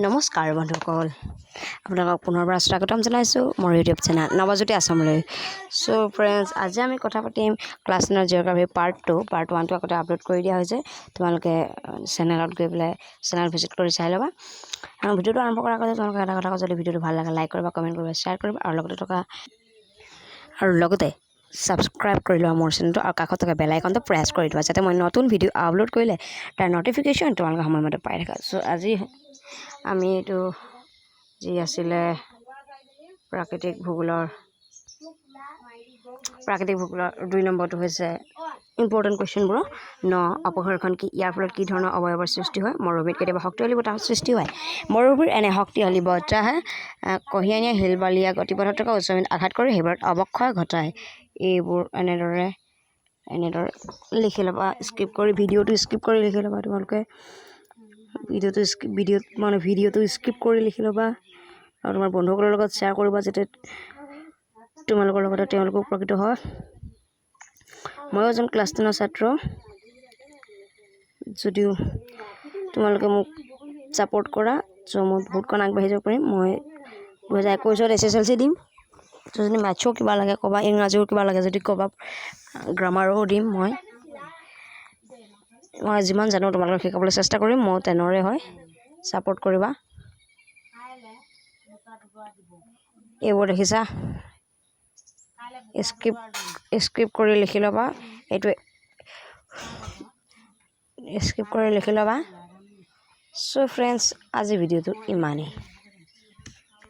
নমস্কাৰ বন্ধুসকল, আপোনালোকক পুনৰবাৰ স্বাগতম জনাইছোঁ মোৰ ইউটিউব চেনেল নৱজ্যোতি আছামলৈ। চ' ফ্ৰেণ্ডছ, আজি আমি কথা পাতিম ক্লাছ 9 জিঅ'গ্ৰাফি পাৰ্ট 1টো আগতে আপলোড কৰি দিয়া হৈছে। তোমালোকে চেনেলত গৈ পেলাই চেনেল ভিজিট কৰি চাই ল'বা। ভিডিঅ'টো আৰম্ভ কৰাৰ আগতে তোমালোকে এটা কথা কওঁ, যদি ভিডিঅ'টো ভাল লাগে লাইক কৰিবা, কমেণ্ট কৰিবা, শ্বেয়াৰ কৰিবা আৰু লগতে ছাবস্ক্ৰাইব কৰি লোৱা মোৰ চেনেলটো আৰু কাষত থকা বেল আইকনটো প্ৰেছ কৰি দিবা, যাতে মই নতুন ভিডিঅ' আপলোড কৰিলে তাৰ নটিফিকেশ্যন তোমালোকে সময়মতে পাই থাকা। চ' আজি আমি এইটো যি আছিলে প্ৰাকৃতিক ভূগোলৰ 2 নম্বৰটো হৈছে ইম্পৰ্টেণ্ট কুৱেশ্যনবোৰৰ অপঘৰ্ষণ কি, ইয়াৰ ফলত কি ধৰণৰ অৱয়ৱৰ সৃষ্টি হয়, মৰুভূমিত কেতিয়াবা শক্তিশালী বতাহৰ সৃষ্টি হয়, মৰুভূমিৰ এনে শক্তিশালী বতাহে কঢ়িয়াই শিল বালিয়া গতিপথত থকা উচ্চভূমিত আঘাত কৰি সেইবোৰত অৱক্ষয় ঘটায়। এইবোৰ এনেদৰে লিখি ল'বা, ভিডিঅ'টো স্কিপ কৰি লিখি ল'বা। তোমালোকে ভিডিঅ'টো স্কিপ কৰি লিখি ল'বা আৰু তোমাৰ বন্ধুসকলৰ লগত শ্বেয়াৰ কৰিবা, যাতে তোমালোকৰ লগতে তেওঁলোকো উপকৃত হয়। ময়ো এজন ক্লাছ 10ৰ ছাত্ৰ, যদিও তোমালোকে মোক ছাপোৰ্ট কৰা, চ' মই বহুতকণ আগবাঢ়ি যাব পাৰিম। মই 2021 SSLC দিম। যদি মেথছো কিবা লাগে ক'বা, ইংৰাজীও কিবা লাগে যদি ক'বা, গ্ৰামাৰো দিম। মই যিমান জানো তোমালোকক শিকাবলৈ চেষ্টা কৰিম। মই 10ৰে হয়, ছাপোৰ্ট কৰিবা। এইবোৰ দেখিছা, স্ক্ৰিপ্ট কৰি লিখি ল'বা, স্ক্ৰিপ্ট কৰি লিখি ল'বা। চ' ফ্ৰেণ্ডছ, আজি ভিডিঅ'টো ইমানেই।